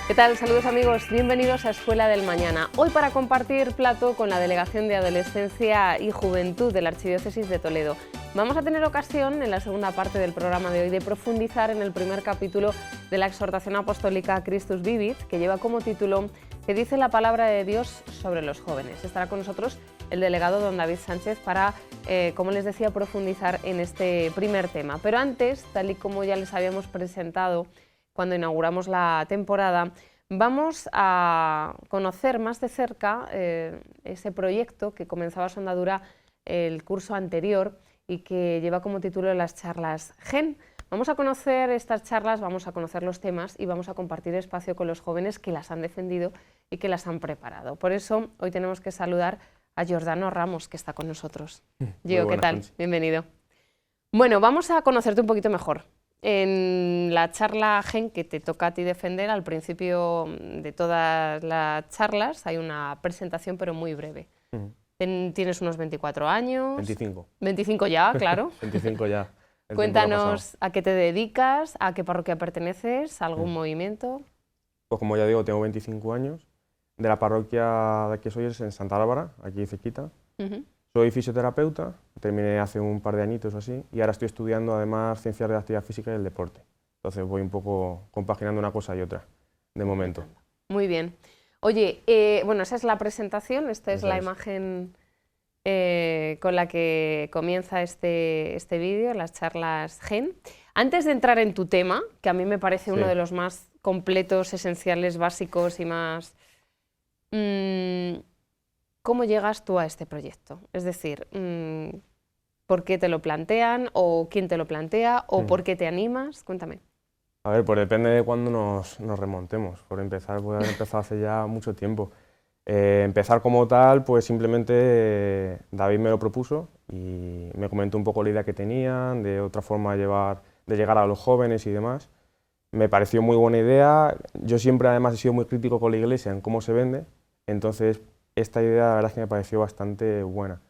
¿Qué tal? Saludos amigos, bienvenidos a Escuela del Mañana. Hoy para compartir plato con la Delegación de Adolescencia y Juventud de la Archidiócesis de Toledo. Vamos a tener ocasión en la segunda parte del programa de hoy de profundizar en el primer capítulo de la exhortación apostólica Christus Vivit, que lleva como título "¿Qué dice la palabra de Dios sobre los jóvenes?". Estará con nosotros el delegado don David Sánchez para, como les decía, profundizar en este primer tema. Pero antes, tal y como ya les habíamos presentado cuando inauguramos la temporada, vamos a conocer más de cerca ese proyecto que comenzaba su andadura el curso anterior y que lleva como título las charlas GEN. Vamos a conocer estas charlas, vamos a conocer los temas y vamos a compartir espacio con los jóvenes que las han defendido y que las han preparado. Por eso hoy tenemos que saludar a Giordano Ramos, que está con nosotros. Gio, ¿qué tal? Noches. Bienvenido. Bueno, vamos a conocerte un poquito mejor. En la charla GEN que te toca a ti defender, al principio de todas las charlas hay una presentación pero muy breve. Tienes unos 24 años. 25. 25 ya, claro. 25 ya. Cuéntanos a qué te dedicas, a qué parroquia perteneces, a algún movimiento. Pues como ya digo, tengo 25 años. De la parroquia de que soy es en Santa Bárbara, aquí cerquita. Soy fisioterapeuta, terminé hace un par de añitos o así, y ahora estoy estudiando además ciencias de la actividad física y el deporte. Entonces voy un poco compaginando una cosa y otra, de momento. Muy bien. Oye, bueno, esa es la presentación, esta es la imagen con la que comienza este vídeo, las charlas GEN. Antes de entrar en tu tema, que a mí me parece uno de los más completos, esenciales, básicos y más... ¿Cómo llegas tú a este proyecto? Es decir, ¿por qué te lo plantean o quién te lo plantea o por qué te animas? Cuéntame. A ver, pues depende de cuándo nos remontemos. Por empezar, pues haber empezado hace ya mucho tiempo. Empezar como tal, pues simplemente David me lo propuso y me comentó un poco la idea que tenían, de otra forma de llegar a los jóvenes y demás. Me pareció muy buena idea. Yo siempre además he sido muy crítico con la Iglesia en cómo se vende, entonces esta idea la verdad es que me pareció bastante buena.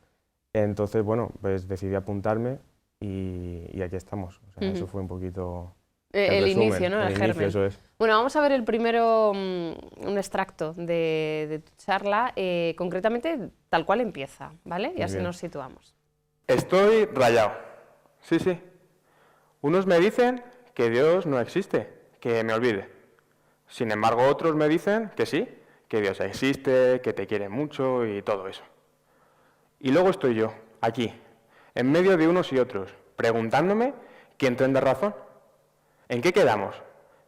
Entonces, bueno, pues decidí apuntarme y aquí estamos. O sea, eso fue un poquito... El resumen, inicio, ¿no? El germen. inicio, eso es. Bueno, vamos a ver el primero, un extracto de tu charla, concretamente tal cual empieza, ¿vale? Y así nos situamos. Estoy rayado. Sí, sí. Unos me dicen que Dios no existe, que me olvide. Sin embargo, otros me dicen que sí, que Dios existe, que te quiere mucho y todo eso. Y luego estoy yo, aquí, en medio de unos y otros, preguntándome quién tendrá razón. ¿En qué quedamos?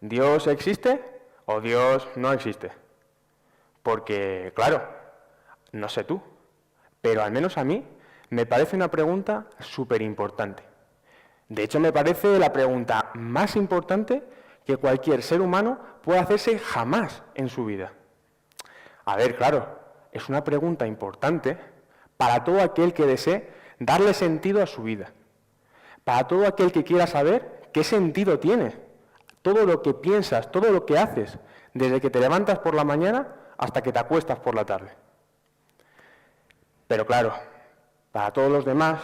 ¿Dios existe o Dios no existe? Porque, claro, no sé tú, pero al menos a mí me parece una pregunta súper importante. De hecho, me parece la pregunta más importante que cualquier ser humano puede hacerse jamás en su vida. A ver, claro, es una pregunta importante para todo aquel que desee darle sentido a su vida, para todo aquel que quiera saber qué sentido tiene todo lo que piensas, todo lo que haces, desde que te levantas por la mañana hasta que te acuestas por la tarde. Pero claro, para todos los demás,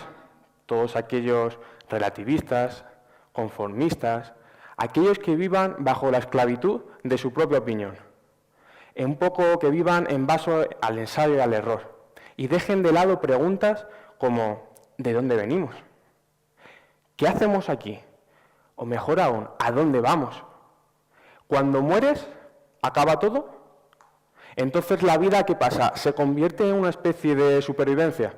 todos aquellos relativistas, conformistas, aquellos que vivan bajo la esclavitud de su propia opinión, un poco que vivan en base al ensayo y al error, y dejen de lado preguntas como ¿de dónde venimos? ¿Qué hacemos aquí? O mejor aún, ¿a dónde vamos? Cuando mueres, ¿acaba todo? Entonces la vida, ¿qué pasa? ¿Se convierte en una especie de supervivencia?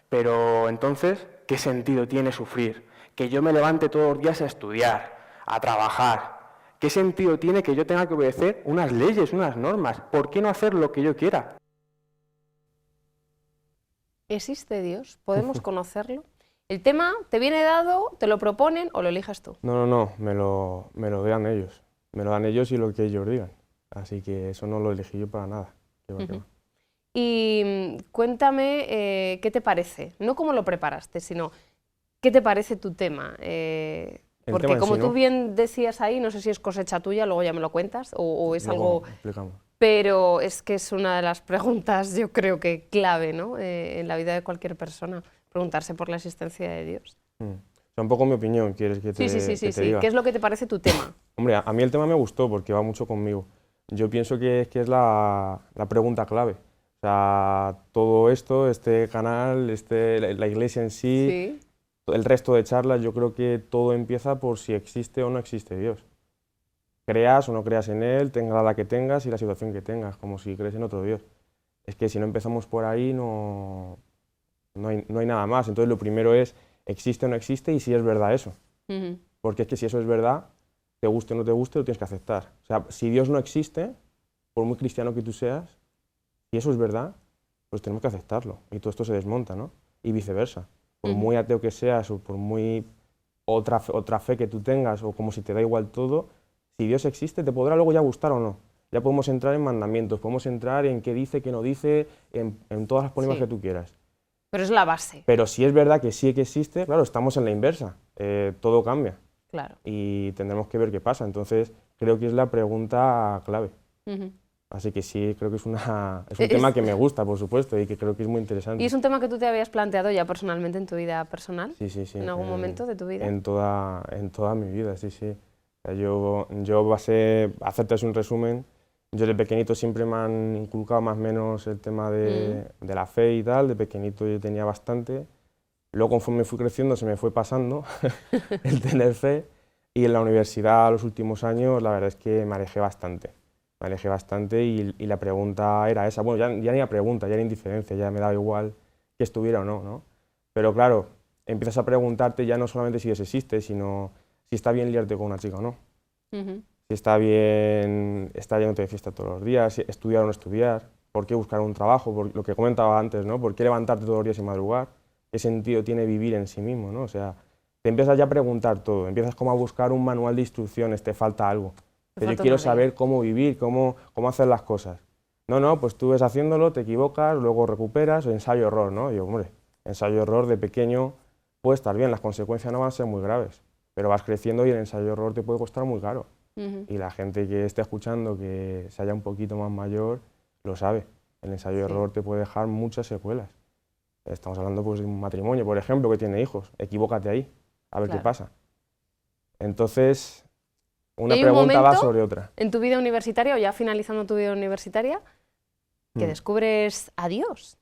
Pero entonces, ¿qué sentido tiene sufrir? Que yo me levante todos los días a estudiar, a trabajar. ¿Qué sentido tiene que yo tenga que obedecer unas leyes, unas normas? ¿Por qué no hacer lo que yo quiera? ¿Existe Dios? ¿Podemos conocerlo? ¿El tema te viene dado, te lo proponen o lo eliges tú? No, me lo dan ellos. Me lo dan ellos y lo que ellos digan. Así que eso no lo elegí yo para nada. ¿Qué va, qué va? Y cuéntame qué te parece, no cómo lo preparaste, sino qué te parece tu tema. Porque tema como en sí, tú ¿no? bien decías ahí, no sé si es cosecha tuya, luego ya me lo cuentas, o es Luego algo... explicamos. Pero es que es una de las preguntas, yo creo que clave, ¿no? En la vida de cualquier persona, preguntarse por la existencia de Dios. O sea, un poco mi opinión, ¿quieres que te, Sí. que te diga? ¿Qué es lo que te parece tu tema? Hombre, a mí el tema me gustó porque va mucho conmigo. Yo pienso que es la pregunta clave. O sea, todo esto, este canal, la iglesia en sí, Sí. el resto de charlas, yo creo que todo empieza por si existe o no existe Dios. Creas o no creas en Él, tengas la que tengas y la situación que tengas, como si crees en otro Dios. Es que si no empezamos por ahí no hay nada más. Entonces lo primero es, ¿existe o no existe? Y si es verdad eso. Ujú. Porque es que si eso es verdad, te guste o no te guste, lo tienes que aceptar. O sea, si Dios no existe, por muy cristiano que tú seas, si eso es verdad, pues tenemos que aceptarlo. Y todo esto se desmonta, ¿no? Y viceversa. Por Ujú. muy ateo que seas o por muy otra fe que tú tengas o como si te da igual todo, si Dios existe, te podrá luego ya gustar o no. Ya podemos entrar en mandamientos, podemos entrar en qué dice, qué no dice, en todas las polémicas Sí. que tú quieras. Pero es la base, Pero si es verdad que sí que existe, claro, estamos en la inversa. Todo cambia claro. y tendremos que ver qué pasa. Entonces, creo que es la pregunta clave. Ujú. Así que sí, creo que es un Es- tema que me gusta, por supuesto, y que creo que es muy interesante. ¿Y es un tema que tú te habías planteado ya personalmente en tu vida personal? Sí, sí, sí. ¿En algún momento de tu vida? En toda mi vida, sí, sí. O sea, yo hacerte así un resumen, yo de pequeñito siempre me han inculcado más o menos el tema de la fe y tal, de pequeñito yo tenía bastante. Luego, conforme fui creciendo, se me fue pasando el tener fe, y en la universidad, los últimos años, la verdad es que me alejé bastante. Me alejé bastante y la pregunta era esa. Bueno, ya ni la pregunta, ya era indiferencia, ya me daba igual que estuviera o no, ¿no? Pero claro, empiezas a preguntarte ya no solamente si Dios existe, sino si está bien liarte con una chica o no. Ujú. Si está bien estar yéndote de fiesta todos los días, si estudiar o no estudiar, por qué buscar un trabajo, por lo que comentaba antes, ¿no? ¿Por qué levantarte todos los días y madrugar? ¿Qué sentido tiene vivir en sí mismo, ¿no? O sea, te empiezas ya a preguntar todo, empiezas como a buscar un manual de instrucciones, te falta algo. Te Pero yo falta quiero una guía. saber cómo vivir, cómo hacer las cosas. No, pues tú ves haciéndolo, te equivocas, luego recuperas, ensayo-error, ¿no? Y yo, hombre, ensayo-error de pequeño puede estar bien, las consecuencias no van a ser muy graves, pero vas creciendo y el ensayo-error te puede costar muy caro. Ujú. Y la gente que esté escuchando, que se haya un poquito más mayor, lo sabe. El ensayo-error te puede dejar muchas secuelas. Estamos hablando pues, de un matrimonio, por ejemplo, que tiene hijos. Equivócate ahí, a ver qué Claro. pasa. Entonces, ¿Y una hay un pregunta va momento sobre otra. en tu vida universitaria o ya finalizando tu vida universitaria que Mm. descubres a Dios?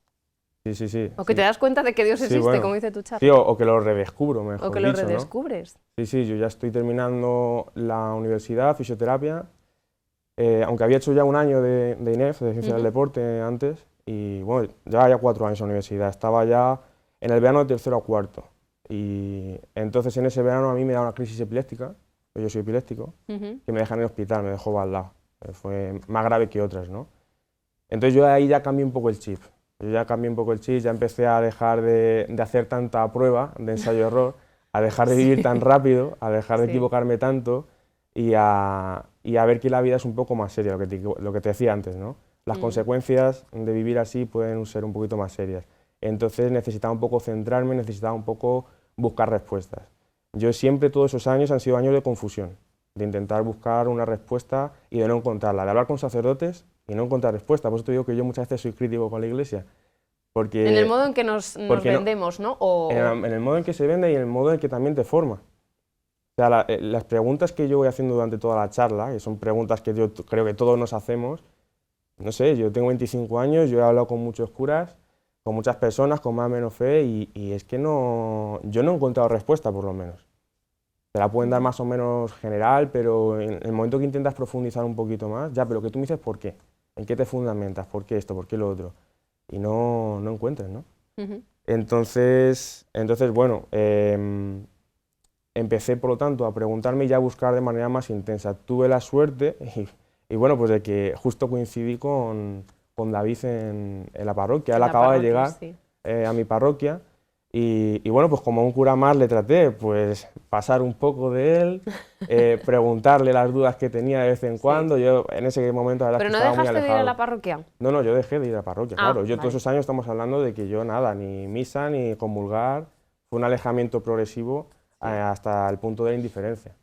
Sí, sí, sí. O que sí. te das cuenta de que Dios Sí, existe, bueno. como dice tu charla. Sí, o que lo redescubro, mejor O que lo dicho, ¿no? redescubres. Sí, sí, yo ya estoy terminando la universidad, fisioterapia, aunque había hecho ya un año de INEF, de Ciencia del Deporte, antes, y bueno, llevaba ya 4 años en la universidad, estaba ya en el verano de tercero a cuarto, y entonces en ese verano a mí me da una crisis epiléptica, yo soy epiléptico, Ujú. que me dejan en el hospital, me dejó baldado, fue más grave que otras, ¿no? Entonces yo ahí ya cambié un poco el chip, ya empecé a dejar de hacer tanta prueba de ensayo-error, a dejar de vivir tan rápido, a dejar de Sí. equivocarme tanto y a ver que la vida es un poco más seria, lo que te decía antes, ¿no? Las consecuencias de vivir así pueden ser un poquito más serias. Entonces necesitaba un poco centrarme, necesitaba un poco buscar respuestas. Yo siempre, todos esos años, han sido años de confusión, de intentar buscar una respuesta y de no encontrarla, de hablar con sacerdotes y no encontrar respuesta. Por eso te digo que yo muchas veces soy crítico con la Iglesia, porque En el modo en que nos porque no- vendemos, ¿no? O, en el modo en que se vende y en el modo en que también te forma. O sea, las preguntas que yo voy haciendo durante toda la charla, que son preguntas que yo creo que todos nos hacemos, no sé, yo tengo 25 años, yo he hablado con muchos curas, con muchas personas, con más o menos fe, y es que yo no he encontrado respuesta, por lo menos. Te la pueden dar más o menos general, pero en el momento que intentas profundizar un poquito más, ya, pero que tú me dices por qué, en qué te fundamentas, por qué esto, por qué lo otro, y no encuentras, ¿no? Ujú. Entonces bueno, empecé por lo tanto a preguntarme y ya a buscar de manera más intensa. Tuve la suerte y bueno, pues de que justo coincidí con David en la parroquia. Él La acaba de parroquia, llegar sí. a mi parroquia y bueno, pues como un cura más le traté, pues pasar un poco de él, preguntarle las dudas que tenía de vez en cuando. Yo en ese momento la verdad Pero es no que estaba muy dejaste de ir a alejado. la parroquia. No, yo dejé de ir a la parroquia, Ah, claro. Yo todos vale. esos años estamos hablando de que yo nada, ni misa, ni comulgar, fue un alejamiento progresivo hasta el punto de la indiferencia,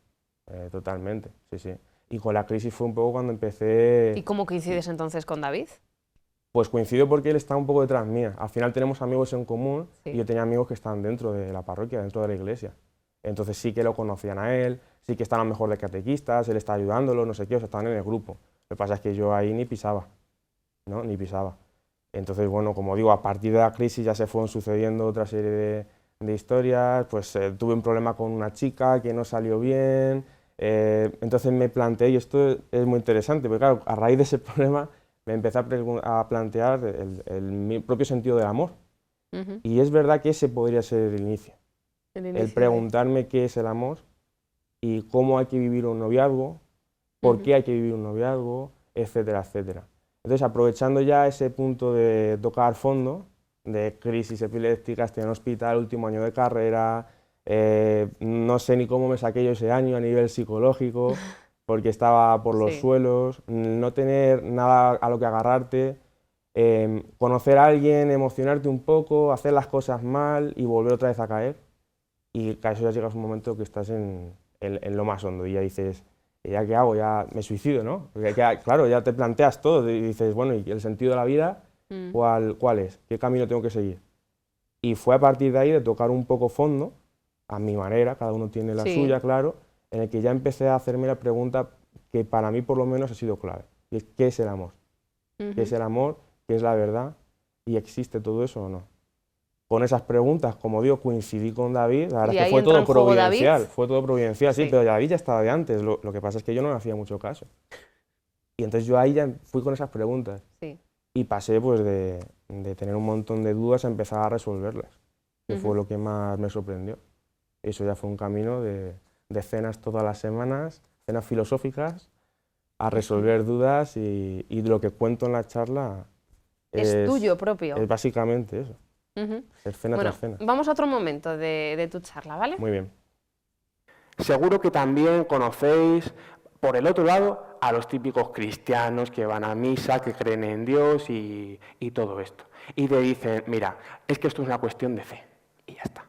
totalmente, sí, sí. Y con la crisis fue un poco cuando ¿Y empecé, cómo coincides entonces con David? pues coincidió porque él estaba un poco detrás mía. Al final tenemos amigos en común Sí. y yo tenía amigos que estaban dentro de la parroquia, dentro de la iglesia. Entonces sí que lo conocían a él, sí que estaban mejor de catequistas, él estaba ayudándolo, no sé qué, o sea, estaban en el grupo. Lo que pasa es que yo ahí ni pisaba, ¿no? Ni pisaba. Entonces, bueno, como digo, a partir de la crisis ya se fueron sucediendo otra serie de historias, pues tuve un problema con una chica que no salió bien, entonces me planteé, y esto es muy interesante, porque claro, a raíz de ese problema me empecé a plantear mi propio sentido del amor. Y es verdad que ese podría ser el inicio. El preguntarme qué es el amor y cómo hay que vivir un noviazgo, por qué hay que vivir un noviazgo, etcétera, etcétera. Entonces, aprovechando ya ese punto de tocar fondo, de crisis epiléptica, estoy en hospital, último año de carrera, no sé ni cómo me saqué yo ese año a nivel psicológico, porque estaba por los suelos, no tener nada a lo que agarrarte, conocer a alguien, emocionarte un poco, hacer las cosas mal y volver otra vez a caer. Y a eso ya llegas un momento que estás en lo más hondo y ya dices, ¿ya qué hago? Ya me suicido, ¿no? Porque claro, ya te planteas todo y dices, bueno, ¿y el sentido de la vida cuál es? ¿Qué camino tengo que seguir? Y fue a partir de ahí de tocar un poco fondo, a mi manera, cada uno tiene la suya, claro, en el que ya empecé a hacerme la pregunta que para mí por lo menos ha sido clave, y es ¿qué es el amor? ¿Qué es el amor? ¿Qué es la verdad? ¿Y existe todo eso o no? Con esas preguntas, como digo, coincidí con David, la verdad es que fue todo providencial, sí, pero David ya estaba de antes, lo que pasa es que yo no le hacía mucho caso. Y entonces yo ahí ya fui con esas preguntas y pasé pues de tener un montón de dudas a empezar a resolverlas, que fue lo que más me sorprendió. Eso ya fue un camino de cenas todas las semanas, cenas filosóficas, a resolver dudas y lo que cuento en la charla es tuyo propio. Es básicamente eso. Es cena tras cena. Vamos a otro momento de tu charla, ¿vale? Muy bien. Seguro que también conocéis, por el otro lado, a los típicos cristianos que van a misa, que creen en Dios y todo esto. Y te dicen, mira, es que esto es una cuestión de fe. Y ya está.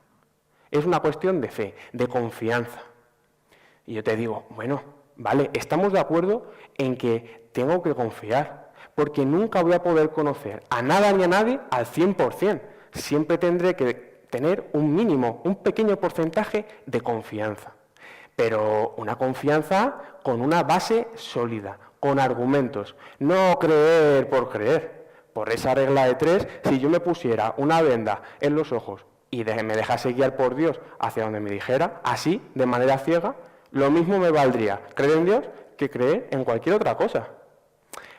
Es una cuestión de fe, de confianza. Y yo te digo, bueno, vale, estamos de acuerdo en que tengo que confiar, porque nunca voy a poder conocer a nada ni a nadie al 100%. Siempre tendré que tener un mínimo, un pequeño porcentaje de confianza. Pero una confianza con una base sólida, con argumentos. No creer por creer. Por esa regla de 3, si yo me pusiera una venda en los ojos y me dejase guiar por Dios hacia donde me dijera, así, de manera ciega, lo mismo me valdría creer en Dios que creer en cualquier otra cosa.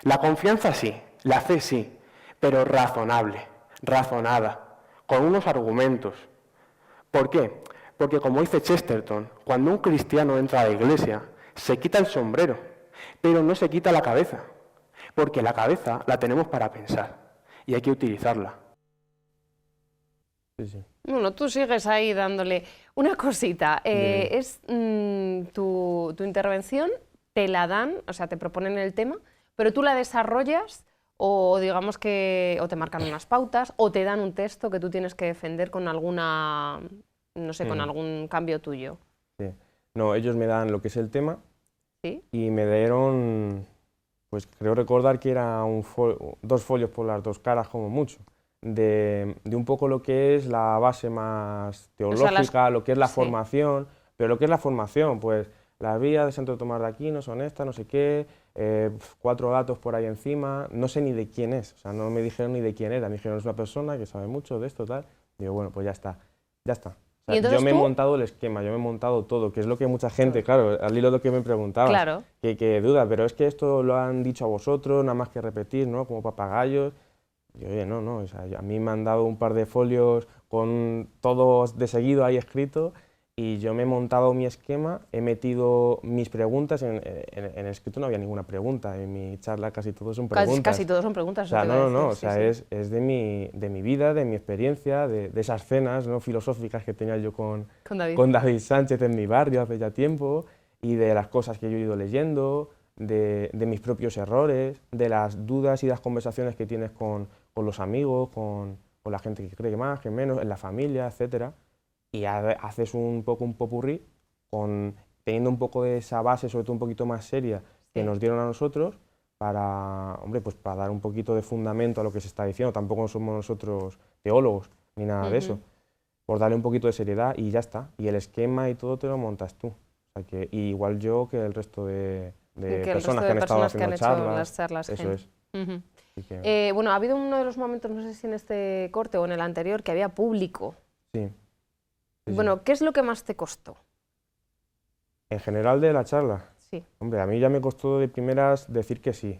La confianza sí, la fe sí, pero razonable, razonada, con unos argumentos. ¿Por qué? Porque como dice Chesterton, cuando un cristiano entra a la iglesia, se quita el sombrero, pero no se quita la cabeza, porque la cabeza la tenemos para pensar y hay que utilizarla. Sí, sí. Bueno, tú sigues ahí dándole una cosita. Tu intervención te la dan, o sea, te proponen el tema, pero tú la desarrollas o digamos que o te marcan unas pautas o te dan un texto que tú tienes que defender con alguna, no sé, con algún cambio tuyo. Sí. No, ellos me dan lo que es el tema y me dieron, pues creo recordar que era 2 folios por las 2 caras como mucho. De un poco lo que es la base más teológica, lo que es la formación, pero lo que es la formación, pues las vías de Santo Tomás de Aquino son estas, no sé qué, 4 datos por ahí encima, no sé ni de quién es, o sea, no me dijeron ni de quién era, me dijeron es una persona que sabe mucho de esto, tal, digo, bueno, pues ya está, ya está. O sea, yo me he montado el esquema, yo me he montado todo, que es lo que mucha gente, claro, al hilo de lo que me preguntabas, que duda, pero es que esto lo han dicho a vosotros, nada más que repetir, ¿no? Como papagayos. Y oye, no, o sea, a mí me han dado un par de folios con todos de seguido ahí escrito y yo me he montado mi esquema, he metido mis preguntas, en el escrito no había ninguna pregunta, en mi charla casi todos son preguntas. Casi todos son preguntas. O sea, no, o sea, es de mi vida, de mi experiencia, de esas cenas, ¿no?, filosóficas que tenía yo con David Sánchez en mi barrio hace ya tiempo y de las cosas que yo he ido leyendo, de mis propios errores, de las dudas y las conversaciones que tienes con los amigos, con la gente que cree que más, que menos, en la familia, etcétera, y haces un poco un popurrí teniendo un poco de esa base, sobre todo un poquito más seria, que nos dieron a nosotros para, hombre, pues para dar un poquito de fundamento a lo que se está diciendo. Tampoco somos nosotros teólogos ni nada de eso, por darle un poquito de seriedad y ya está. Y el esquema y todo te lo montas tú. O sea que, igual yo que el resto de de que el personas resto que de han estado personas que han haciendo hecho charlas. las charlas. Eso Gen. es. Ujú. Así que, Bueno, ha habido uno de los momentos, no sé si en este corte o en el anterior, que había público. sí. Sí, Bueno, sí. ¿qué es lo que más te costó? En general de la charla, Sí. hombre, a mí ya me costó de primeras decir que sí.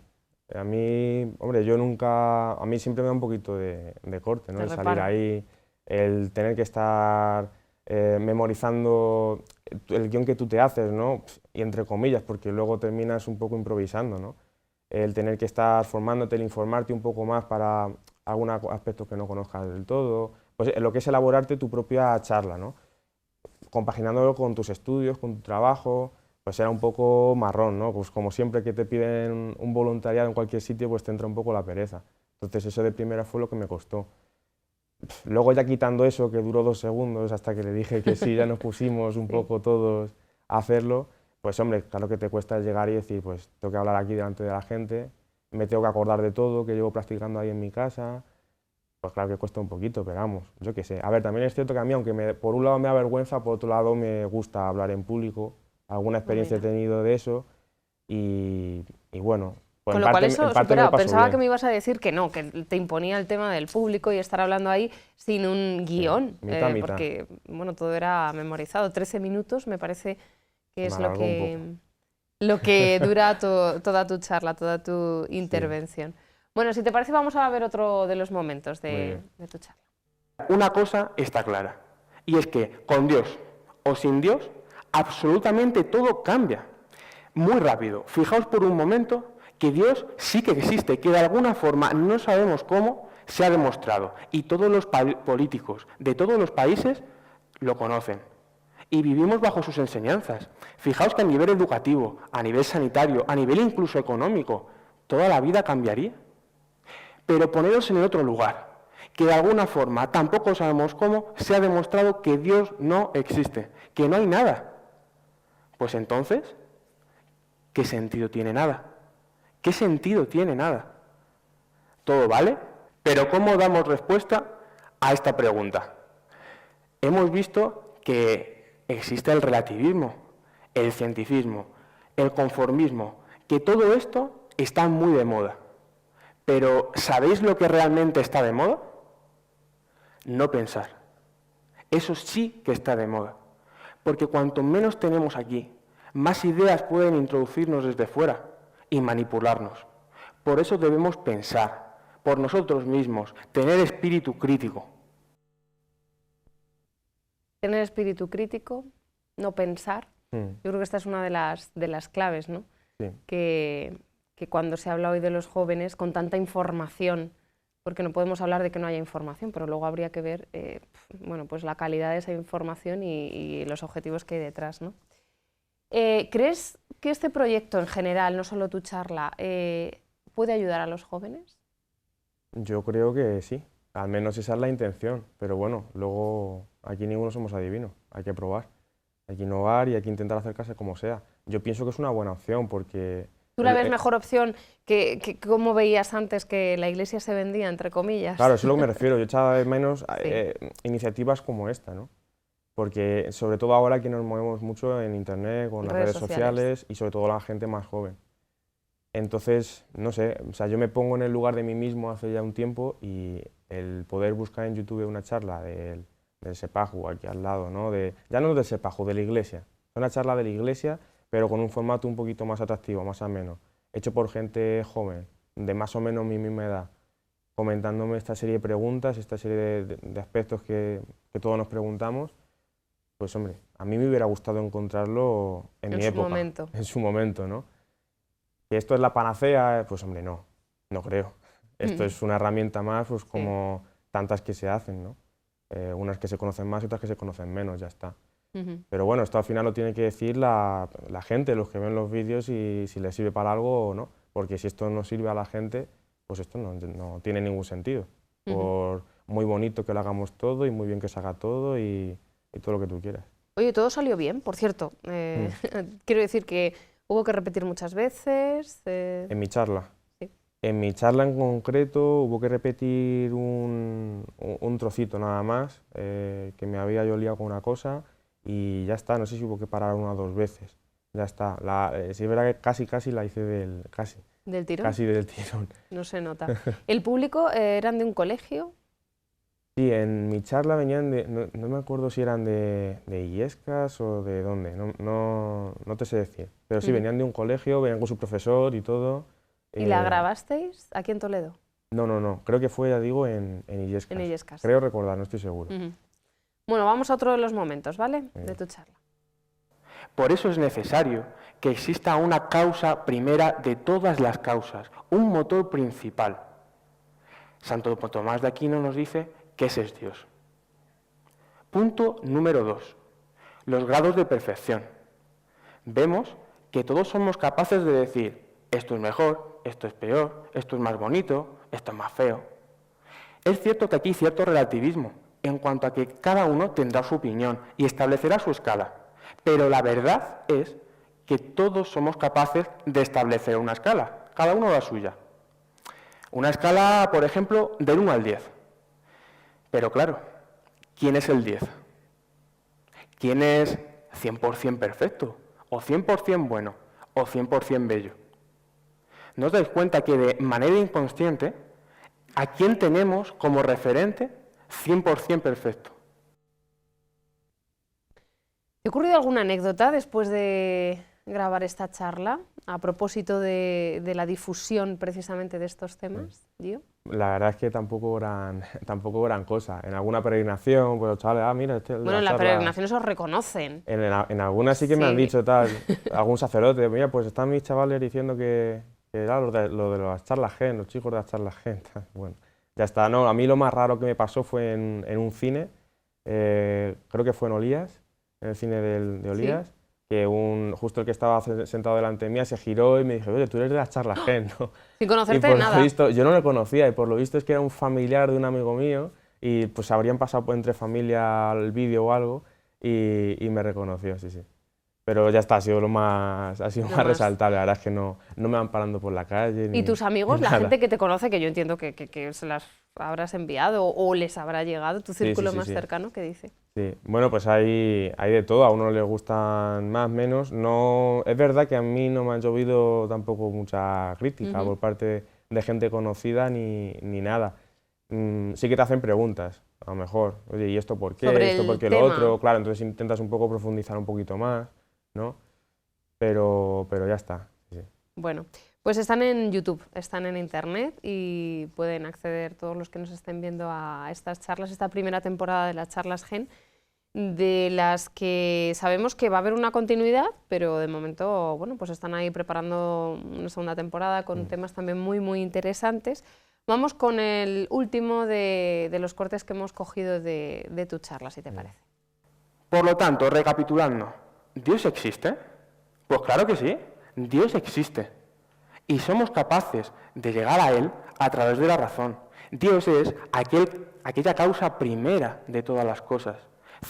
A mí, hombre, a mí siempre me da un poquito de corte, ¿no? De El salir reparo. ahí, el tener que estar memorizando el guión que tú te haces, ¿no? Y entre comillas, porque luego terminas un poco improvisando, ¿no? El tener que estar formándote, el informarte un poco más para algunos aspectos que no conozcas del todo, pues lo que es elaborarte tu propia charla, ¿no? Compaginándolo con tus estudios, con tu trabajo, pues era un poco marrón, ¿no? Pues como siempre que te piden un voluntariado en cualquier sitio, pues te entra un poco la pereza. Entonces eso de primera fue lo que me costó. Luego ya quitando eso, que duró 2 segundos, hasta que le dije que sí, ya nos pusimos un Sí. poco todos a hacerlo, pues hombre, claro que te cuesta llegar y decir, pues tengo que hablar aquí delante de la gente, me tengo que acordar de todo, que llevo practicando ahí en mi casa, pues claro que cuesta un poquito, pero vamos, yo qué sé. A ver, también es cierto que a mí, aunque por un lado me da vergüenza, por otro lado me gusta hablar en público, alguna experiencia he Mira. tenido de eso y bueno, pues Con lo cual en eso parte me lo superado. paso Pensaba bien. que me ibas a decir que no, que te imponía el tema del público y estar hablando ahí sin un guión, mitad, mitad. porque bueno, todo era memorizado. 13 minutos me parece que Se es me alargó un lo que dura toda tu charla, toda tu intervención. Bueno, si te parece vamos a ver otro de los momentos Muy de bien. tu charla. Una cosa está clara, y es que con Dios o sin Dios, absolutamente todo cambia. Muy rápido. Fijaos por un momento que Dios sí que existe, que de alguna forma, no sabemos cómo, se ha demostrado. Y todos los políticos de todos los países lo conocen. Y vivimos bajo sus enseñanzas. Fijaos que a nivel educativo, a nivel sanitario, a nivel incluso económico, toda la vida cambiaría. Pero poneros en el otro lugar, que de alguna forma, tampoco sabemos cómo, se ha demostrado que Dios no existe, que no hay nada. Pues entonces, ¿qué sentido tiene nada? ¿Qué sentido tiene nada? ¿Todo vale? Pero ¿cómo damos respuesta a esta pregunta? Hemos visto que existe el relativismo, el cientificismo, el conformismo, que todo esto está muy de moda. Pero ¿sabéis lo que realmente está de moda? No pensar. Eso sí que está de moda. Porque cuanto menos tenemos aquí, más ideas pueden introducirnos desde fuera y manipularnos. Por eso debemos pensar por nosotros mismos, tener espíritu crítico. Tener espíritu crítico, no pensar. Yo creo que esta es una de las claves, ¿no? Sí. Que cuando se habla hoy de los jóvenes con tanta información, porque no podemos hablar de que no haya información, pero luego habría que ver bueno, pues la calidad de esa información y los objetivos que hay detrás, ¿no? ¿Crees que este proyecto en general, no solo tu charla, puede ayudar a los jóvenes? Yo creo que sí, al menos esa es la intención, pero bueno, luego aquí ninguno somos adivinos, hay que probar, hay que innovar y hay que intentar acercarse como sea. Yo pienso que es una buena opción porque... ¿Tú la ves mejor opción que como veías antes que la iglesia se vendía, entre comillas? Claro, eso es lo que me refiero, yo echaba de menos iniciativas como esta, ¿no? Porque sobre todo ahora que nos movemos mucho en internet, con las redes sociales y sobre todo la gente más joven. Entonces, no sé, o sea, yo me pongo en el lugar de mí mismo hace ya un tiempo y el poder buscar en YouTube una charla del Sepaju aquí al lado, ¿no? Ya no del Sepaju, de la iglesia. Una charla de la iglesia, pero con un formato un poquito más atractivo, más ameno, hecho por gente joven, de más o menos mi misma edad, comentándome esta serie de preguntas, esta serie de aspectos que todos nos preguntamos. Pues hombre, a mí me hubiera gustado encontrarlo en mi época, en su momento, ¿no? ¿Que esto es la panacea? Pues hombre, no creo. Esto es una herramienta más, pues como tantas que se hacen, ¿no? Unas que se conocen más y otras que se conocen menos, ya está. Pero bueno, esto al final lo tiene que decir la gente, los que ven los vídeos y si les sirve para algo o no. Porque si esto no sirve a la gente, pues esto no tiene ningún sentido. Por muy bonito que lo hagamos todo y muy bien que se haga todo y todo lo que tú quieras. Oye, todo salió bien, por cierto. Quiero decir que hubo que repetir muchas veces. En mi charla. Sí. En mi charla en concreto hubo que repetir un trocito nada más, que me había yo liado con una cosa y ya está, no sé si hubo que parar 1 o 2 veces. ya está. Sí es verdad que casi la hice ¿Del tirón? casi del tirón. No se nota. ¿El público eran de un colegio? Sí, en mi charla venían no me acuerdo si eran de Illescas o de dónde, no te sé decir. Pero sí, venían de un colegio, venían con su profesor y todo. ¿Y la grabasteis aquí en Toledo? No, creo que fue, ya digo, en Illescas. En Illescas. Creo recordar, no estoy seguro. Bueno, vamos a otro de los momentos, ¿vale? De tu charla. Por eso es necesario que exista una causa primera de todas las causas, un motor principal. Santo Tomás de Aquino nos dice que ese es Dios. Punto número 2. Los grados de perfección. Vemos que todos somos capaces de decir, esto es mejor, esto es peor, esto es más bonito, esto es más feo. Es cierto que aquí hay cierto relativismo, en cuanto a que cada uno tendrá su opinión y establecerá su escala. Pero la verdad es que todos somos capaces de establecer una escala, cada uno la suya. Una escala, por ejemplo, del 1 al 10. Pero claro, ¿quién es el 10? ¿Quién es 100% perfecto? ¿O 100% bueno? ¿O 100% bello? ¿No os dais cuenta que de manera inconsciente, a quién tenemos como referente 100% perfecto? ¿Te ha ocurrido alguna anécdota después de grabar esta charla a propósito de la difusión precisamente de estos temas, Gio? La verdad es que tampoco eran cosas. En alguna peregrinación, pues los chavales, mira, este es el de Bueno, en la las charla. peregrinaciones os reconocen. En algunas sí que me han dicho tal, algún sacerdote, mira, pues están mis chavales diciendo que era lo de las charlas gen, los chicos de las charlas gen. Bueno, ya está. No, a mí lo más raro que me pasó fue en un cine, creo que fue en Olías, en el cine de Olías, que justo el que estaba sentado delante de mí se giró y me dijo, oye, tú eres de las charlas gen, ¿no? Sin conocerte y por nada. Lo visto, yo no lo conocía y por lo visto es que era un familiar de un amigo mío y pues habrían pasado entre familia el vídeo o algo y me reconoció, sí. Pero ya está, ha sido más resaltable, la verdad es que no me van parando por la calle. ¿Y tus amigos, la nada. gente que te conoce, que yo entiendo que se las habrás enviado o les habrá llegado, tu círculo más cercano, qué dice? Sí, bueno, pues hay de todo, a uno le gustan más, menos. No, es verdad que a mí no me ha llovido tampoco mucha crítica por parte de gente conocida ni nada. Sí que te hacen preguntas, a lo mejor, oye, ¿y esto por qué? Sobre ¿Esto por qué tema. lo otro? Claro, entonces intentas un poco profundizar un poquito más, ¿no? Pero ya está. Sí. Bueno, pues están en YouTube, están en Internet y pueden acceder todos los que nos estén viendo a estas charlas, esta primera temporada de las charlas Gen, de las que sabemos que va a haber una continuidad, pero de momento, bueno, pues están ahí preparando una segunda temporada con temas también muy interesantes. Vamos con el último de los cortes que hemos cogido de tu charla, si te parece. Por lo tanto, recapitulando, ¿Dios existe? Pues claro que sí, Dios existe. Y somos capaces de llegar a Él a través de la razón. Dios es aquella causa primera de todas las cosas.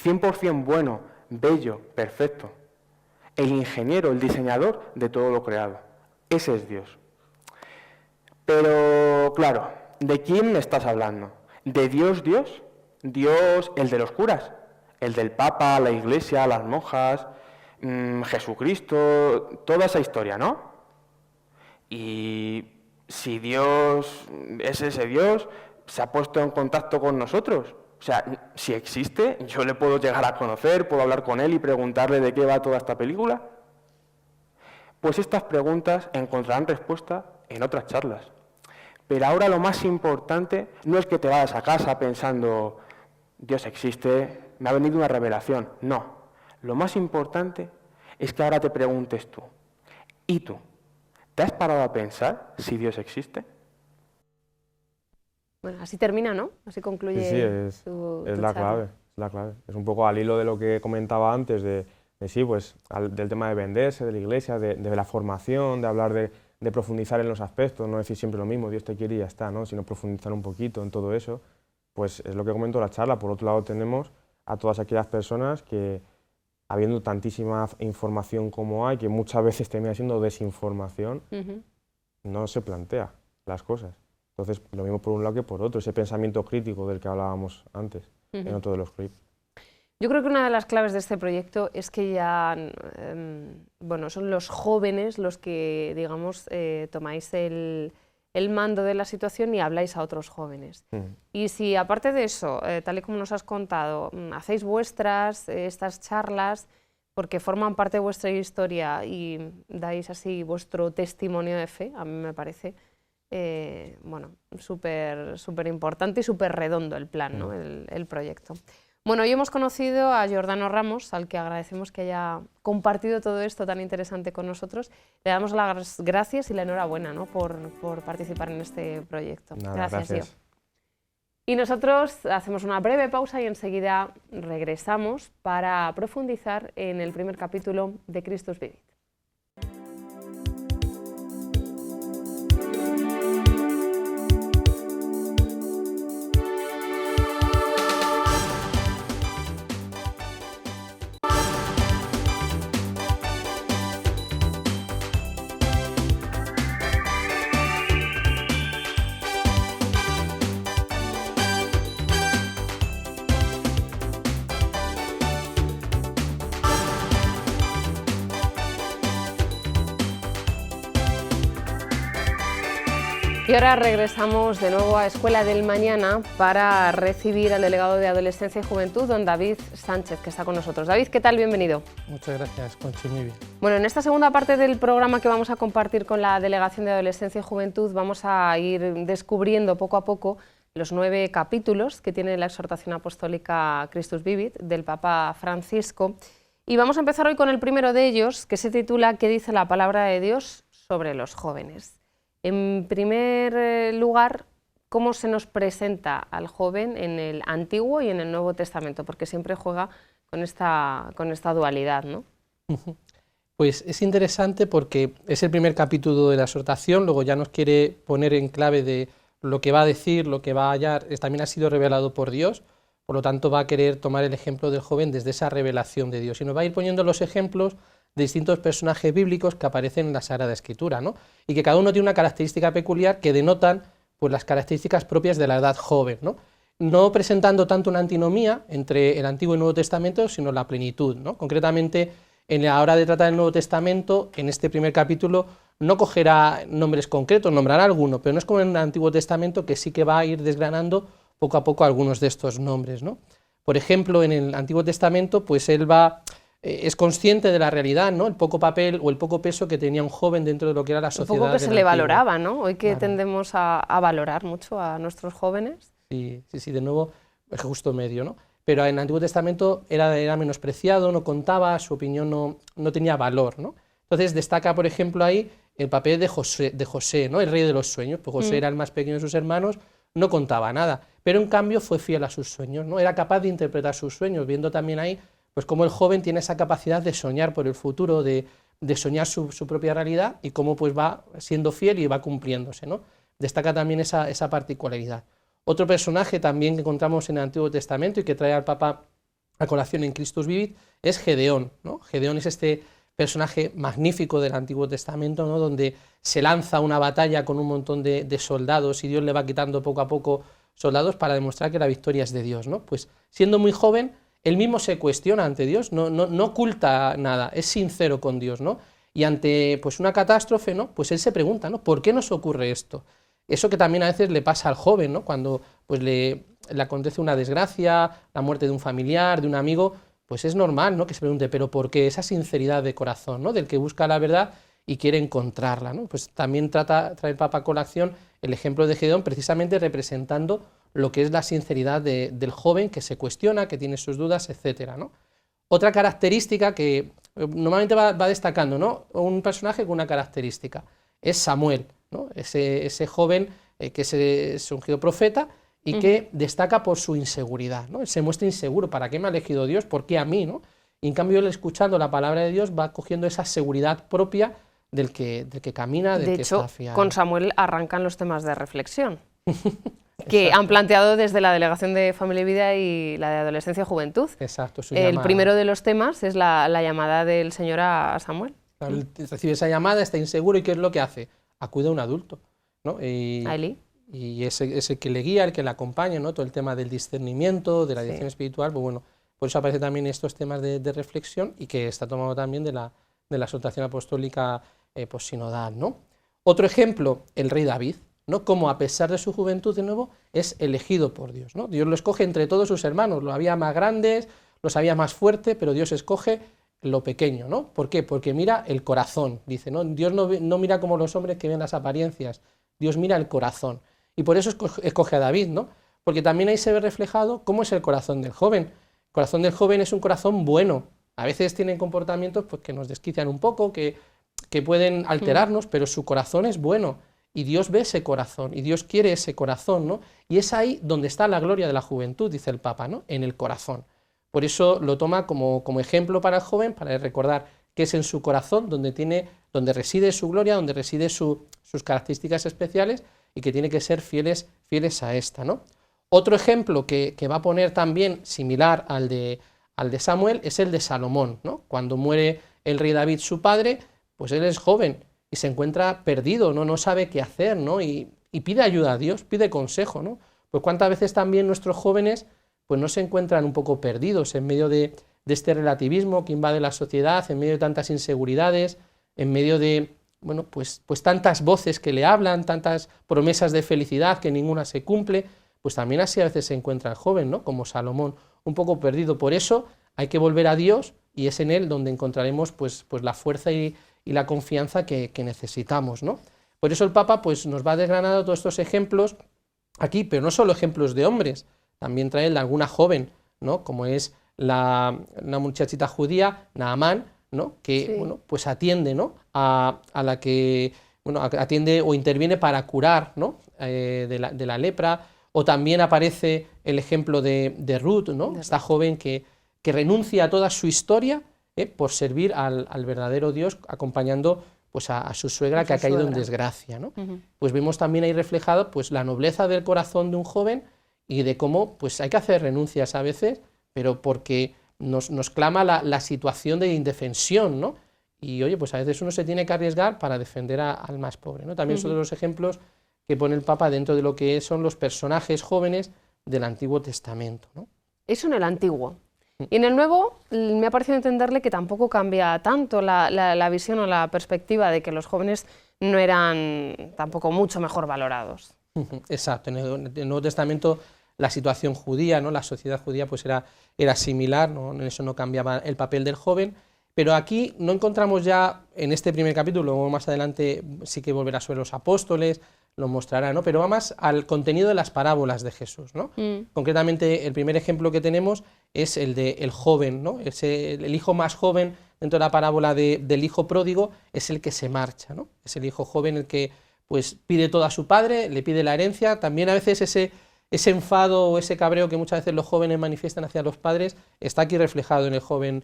100% bueno, bello, perfecto. El ingeniero, el diseñador de todo lo creado. Ese es Dios. Pero, claro, ¿de quién me estás hablando? ¿De Dios, Dios? Dios, el de los curas, el del Papa, la Iglesia, las monjas, Jesucristo, toda esa historia, ¿no? Y si Dios es ese Dios, se ha puesto en contacto con nosotros. O sea, si existe, yo le puedo llegar a conocer, puedo hablar con él y preguntarle de qué va toda esta película. Pues estas preguntas encontrarán respuesta en otras charlas. Pero ahora lo más importante no es que te vayas a casa pensando, Dios existe, me ha venido una revelación. No, lo más importante es que ahora te preguntes tú, ¿y tú? ¿Te has parado a pensar si Dios existe? Bueno, así termina, ¿no? Así concluye tu la clave, es la clave. Es un poco al hilo de lo que comentaba antes, del tema de venderse, de la iglesia, de la formación, de hablar de profundizar en los aspectos, no decir siempre lo mismo, Dios te quiere y ya está, ¿no? Sino profundizar un poquito en todo eso, pues es lo que comento en la charla. Por otro lado tenemos a todas aquellas personas que, habiendo tantísima información como hay, que muchas veces termina siendo desinformación, no se plantea las cosas. Entonces, lo mismo por un lado que por otro, ese pensamiento crítico del que hablábamos antes, en otro de los clips. Yo creo que una de las claves de este proyecto es que ya bueno, son los jóvenes los que, digamos, tomáis el mando de la situación y habláis a otros jóvenes. Y si aparte de eso, tal y como nos has contado, hacéis vuestras estas charlas, porque forman parte de vuestra historia y dais así vuestro testimonio de fe, a mí me parece bueno, súper importante y súper redondo el plan, ¿no? el proyecto. Bueno, hoy hemos conocido a Jordano Ramos, al que agradecemos que haya compartido todo esto tan interesante con nosotros. Le damos las gracias y la enhorabuena, ¿no? por participar en este proyecto. Nada, gracias. Jo. Y nosotros hacemos una breve pausa y enseguida regresamos para profundizar en el primer capítulo de Christus Vivit. Y ahora regresamos de nuevo a Escuela del Mañana para recibir al delegado de Adolescencia y Juventud, don David Sánchez, que está con nosotros. David, ¿qué tal? Bienvenido. Muchas gracias, Conchi, muy bien. Bueno, en esta segunda parte del programa que vamos a compartir con la Delegación de Adolescencia y Juventud vamos a ir descubriendo poco a poco los 9 capítulos que tiene la exhortación apostólica Christus Vivit del Papa Francisco. Y vamos a empezar hoy con el primero de ellos, que se titula ¿Qué dice la palabra de Dios sobre los jóvenes? En primer lugar, ¿cómo se nos presenta al joven en el Antiguo y en el Nuevo Testamento? Porque siempre juega con esta dualidad, ¿no? Pues es interesante porque es el primer capítulo de la exhortación, luego ya nos quiere poner en clave de lo que va a decir, lo que va a hallar, también ha sido revelado por Dios, por lo tanto va a querer tomar el ejemplo del joven desde esa revelación de Dios y nos va a ir poniendo los ejemplos de distintos personajes bíblicos que aparecen en la Sagrada Escritura, ¿no? Y que cada uno tiene una característica peculiar que denotan pues, las características propias de la edad joven, ¿no? No presentando tanto una antinomía entre el Antiguo y el Nuevo Testamento, sino la plenitud, ¿no? Concretamente, en la hora de tratar el Nuevo Testamento, en este primer capítulo, no cogerá nombres concretos, nombrará alguno, pero no es como en el Antiguo Testamento, que sí que va a ir desgranando poco a poco algunos de estos nombres, ¿no? Por ejemplo, en el Antiguo Testamento, pues él es consciente de la realidad, ¿no? El poco papel o el poco peso que tenía un joven dentro de lo que era la sociedad. Un poco que se le valoraba, ¿no? Hoy que tendemos a valorar mucho a nuestros jóvenes. Sí, de nuevo, es justo medio, ¿no? Pero en el Antiguo Testamento era menospreciado, no contaba, su opinión no tenía valor, ¿no? Entonces destaca, por ejemplo, ahí el papel de José, ¿no? El rey de los sueños. Pues José era el más pequeño de sus hermanos, no contaba nada, pero en cambio fue fiel a sus sueños, ¿no? Era capaz de interpretar sus sueños, viendo también ahí pues cómo el joven tiene esa capacidad de soñar por el futuro, de soñar su propia realidad y cómo pues va siendo fiel y va cumpliéndose, ¿no? Destaca también esa particularidad. Otro personaje también que encontramos en el Antiguo Testamento y que trae al Papa a colación en Christus Vivit es Gedeón, ¿no? Gedeón es este personaje magnífico del Antiguo Testamento, ¿no? Donde se lanza una batalla con un montón de soldados y Dios le va quitando poco a poco soldados para demostrar que la victoria es de Dios, ¿no? Pues siendo muy joven, él mismo se cuestiona ante Dios, no oculta nada, es sincero con Dios, ¿no? Y ante pues, una catástrofe, ¿no? Pues él se pregunta, ¿no? ¿Por qué nos ocurre esto? Eso que también a veces le pasa al joven, ¿no? Cuando pues, le acontece una desgracia, la muerte de un familiar, de un amigo, pues es normal, ¿no? Que se pregunte, ¿pero por qué? Esa sinceridad de corazón, ¿no? Del que busca la verdad y quiere encontrarla, ¿no? Pues también trae el Papa a colación el ejemplo de Gedeón, precisamente representando lo que es la sinceridad del joven que se cuestiona, que tiene sus dudas, etcétera, ¿no? Otra característica que normalmente va destacando, ¿no? Un personaje con una característica, es Samuel, ¿no? Ese joven que es ungido profeta y que destaca por su inseguridad, ¿no? Él se muestra inseguro, ¿para qué me ha elegido Dios? ¿Por qué a mí? ¿No? Y en cambio él, escuchando la palabra de Dios, va cogiendo esa seguridad propia del que camina, del que está fiado. De hecho, con Samuel arrancan los temas de reflexión que han planteado desde la Delegación de Familia y Vida y la de Adolescencia y Juventud. Exacto. El primero de los temas es la llamada del Señor a Samuel. Él recibe esa llamada, está inseguro y ¿qué es lo que hace? Acude a un adulto, ¿no? A Eli. Y es el que le guía, el que le acompaña, ¿no? Todo el tema del discernimiento, de la dirección espiritual, pues bueno, por eso aparecen también estos temas de reflexión y que está tomado también de la exhortación apostólica sinodal, ¿no? Otro ejemplo, el rey David, ¿no? Como a pesar de su juventud, de nuevo, es elegido por Dios, ¿no? Dios lo escoge entre todos sus hermanos, los había más grandes, los había más fuertes, pero Dios escoge lo pequeño, ¿no? ¿Por qué? Porque mira el corazón, dice, ¿no? Dios no mira como los hombres que ven las apariencias, Dios mira el corazón. Y por eso escoge a David, ¿no? Porque también ahí se ve reflejado cómo es el corazón del joven. El corazón del joven es un corazón bueno. A veces tienen comportamientos pues, que nos desquician un poco, que pueden alterarnos, pero su corazón es bueno. Y Dios ve ese corazón, y Dios quiere ese corazón, ¿no? Y es ahí donde está la gloria de la juventud, dice el Papa, ¿no? En el corazón. Por eso lo toma como ejemplo para el joven, para recordar que es en su corazón donde reside su gloria, donde reside sus características especiales y que tiene que ser fieles a esta, ¿no? Otro ejemplo que va a poner también similar al de Samuel es el de Salomón, ¿no? Cuando muere el rey David, su padre, pues él es joven y se encuentra perdido, no sabe qué hacer, ¿no? Y pide ayuda a Dios, pide consejo, ¿no? Pues cuántas veces también nuestros jóvenes pues no se encuentran un poco perdidos en medio de este relativismo que invade la sociedad, en medio de tantas inseguridades, en medio de bueno, pues tantas voces que le hablan, tantas promesas de felicidad que ninguna se cumple, pues también así a veces se encuentra el joven, ¿no? Como Salomón, un poco perdido. Por eso hay que volver a Dios y es en Él donde encontraremos pues la fuerza y la confianza que necesitamos, ¿no? Por eso el Papa pues nos va desgranando todos estos ejemplos aquí, pero no solo ejemplos de hombres, también trae el de alguna joven, ¿no? Como es una muchachita judía, Naamán, ¿no? Que sí. Bueno, pues atiende, ¿no? a la que bueno, atiende o interviene para curar, ¿no? de la lepra. O también aparece el ejemplo de Ruth, ¿no? Esta joven que renuncia a toda su historia por servir al verdadero Dios, acompañando pues a su suegra que ha caído en desgracia, ¿no? Pues vemos también ahí reflejado pues la nobleza del corazón de un joven y de cómo pues hay que hacer renuncias a veces, pero porque nos clama la situación de indefensión, ¿no? Y oye, pues a veces uno se tiene que arriesgar para defender al más pobre, ¿no? También son de los ejemplos que pone el Papa dentro de lo que son los personajes jóvenes del Antiguo Testamento, ¿no? Eso en el Antiguo. Y en el Nuevo me ha parecido entenderle que tampoco cambia tanto la visión o la perspectiva de que los jóvenes no eran tampoco mucho mejor valorados. Exacto, en el Nuevo Testamento la situación judía, ¿no? La sociedad judía pues era similar, ¿no? En eso no cambiaba el papel del joven, pero aquí no encontramos ya en este primer capítulo, luego más adelante sí que volverá sobre los apóstoles, lo mostrará, ¿no? Pero va más al contenido de las parábolas de Jesús, ¿no? Concretamente el primer ejemplo que tenemos es el del joven, ¿no? El hijo más joven dentro de la parábola del hijo pródigo es el que se marcha, ¿no? Es el hijo joven el que pues pide todo a su padre, le pide la herencia, también a veces ese enfado o ese cabreo que muchas veces los jóvenes manifiestan hacia los padres está aquí reflejado en el joven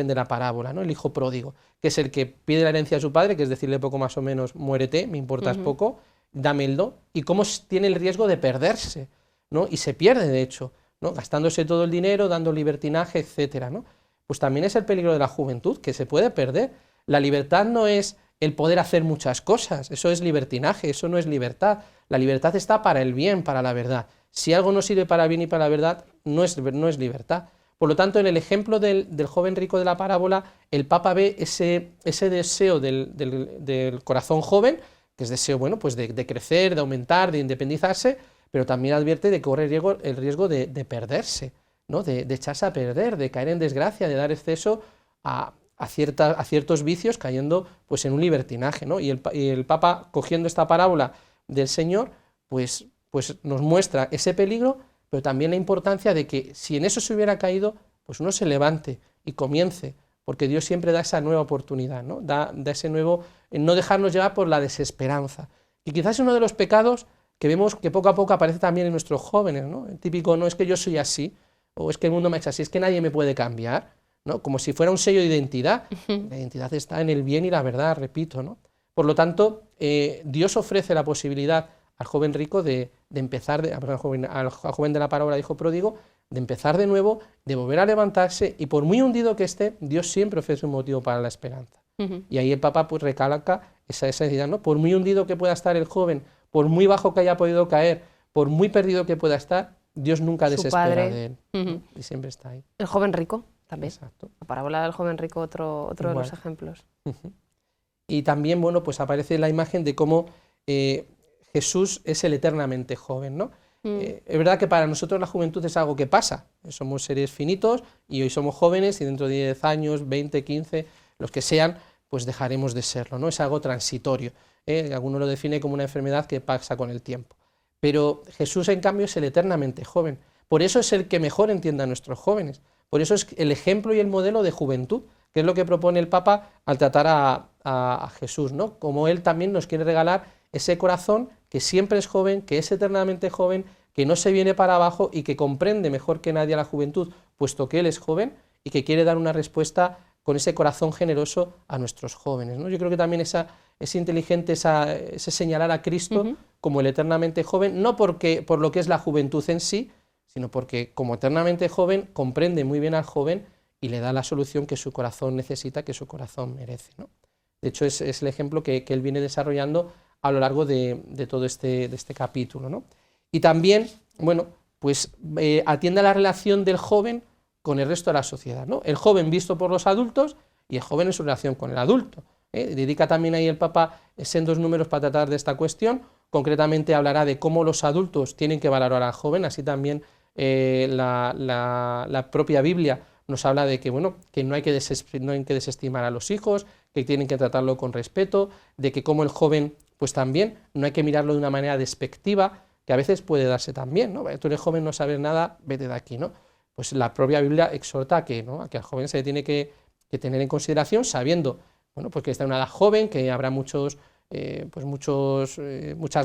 de la parábola, ¿no? El hijo pródigo, que es el que pide la herencia a su padre, que es decirle poco más o menos, muérete, me importas poco, dámelo, y cómo tiene el riesgo de perderse, ¿no? Y se pierde, de hecho, ¿no? Gastándose todo el dinero, dando libertinaje, etcétera, ¿no? Pues también es el peligro de la juventud, que se puede perder. La libertad no es el poder hacer muchas cosas, eso es libertinaje, eso no es libertad. La libertad está para el bien, para la verdad. Si algo no sirve para el bien y para la verdad, no es libertad. Por lo tanto, en el ejemplo del joven rico de la parábola, el Papa ve ese deseo del corazón joven, que es deseo bueno, pues de crecer, de aumentar, de independizarse, pero también advierte de correr el riesgo de perderse, ¿no? De echarse a perder, de caer en desgracia, de dar exceso a ciertos vicios, cayendo pues en un libertinaje, ¿no? Y el Papa, cogiendo esta parábola del Señor, pues nos muestra ese peligro, pero también la importancia de que si en eso se hubiera caído, pues uno se levante y comience, porque Dios siempre da esa nueva oportunidad, ¿no? Da ese nuevo, no dejarnos llevar por la desesperanza. Y quizás es uno de los pecados que vemos que poco a poco aparece también en nuestros jóvenes, ¿no? El típico, no es que yo soy así, o es que el mundo me ha hecho así, es que nadie me puede cambiar, ¿no? Como si fuera un sello de identidad. La identidad está en el bien y la verdad, repito, ¿no? Por lo tanto, Dios ofrece la posibilidad al joven rico de empezar, al joven de la parábola de hijo pródigo, de empezar de nuevo, de volver a levantarse, y por muy hundido que esté, Dios siempre ofrece un motivo para la esperanza. Y ahí el Papa pues recalca esa idea, ¿no? Por muy hundido que pueda estar el joven, por muy bajo que haya podido caer, por muy perdido que pueda estar, Dios nunca Su desespera padre. de él, ¿no? Y siempre está ahí. El joven rico también. Exacto. La parábola del joven rico, otro de los Igual. ejemplos. Y también, bueno, pues aparece la imagen de cómo Jesús es el eternamente joven, ¿no? Es verdad que para nosotros la juventud es algo que pasa. Somos seres finitos y hoy somos jóvenes y dentro de 10 años, 20, 15, los que sean, pues dejaremos de serlo, ¿no? Es algo transitorio. Alguno lo define como una enfermedad que pasa con el tiempo. Pero Jesús, en cambio, es el eternamente joven. Por eso es el que mejor entiende a nuestros jóvenes. Por eso es el ejemplo y el modelo de juventud, que es lo que propone el Papa al tratar a Jesús, ¿no? Como él también nos quiere regalar ese corazón que siempre es joven, que es eternamente joven, que no se viene para abajo y que comprende mejor que nadie a la juventud, puesto que él es joven y que quiere dar una respuesta con ese corazón generoso a nuestros jóvenes, ¿no? Yo creo que también es inteligente ese señalar a Cristo como el eternamente joven, no por lo que es la juventud en sí, sino porque como eternamente joven comprende muy bien al joven y le da la solución que su corazón necesita, que su corazón merece, ¿no? De hecho, es el ejemplo que él viene desarrollando a lo largo de todo este capítulo, ¿no? Y también, bueno, pues atiende a la relación del joven con el resto de la sociedad, ¿no? El joven visto por los adultos y el joven en su relación con el adulto. Dedica también ahí el Papa sendos números para tratar de esta cuestión. Concretamente hablará de cómo los adultos tienen que valorar al joven, así también la propia Biblia nos habla de que, bueno, que no hay que desestimar a los hijos, que tienen que tratarlo con respeto, de que como el joven, pues también no hay que mirarlo de una manera despectiva, que a veces puede darse también, ¿no? Tú eres joven, no sabes nada, vete de aquí, ¿no? Pues la propia Biblia exhorta a que, ¿no? A que al joven se le tiene que tener en consideración, sabiendo, bueno, pues que está en una edad joven, que habrá muchas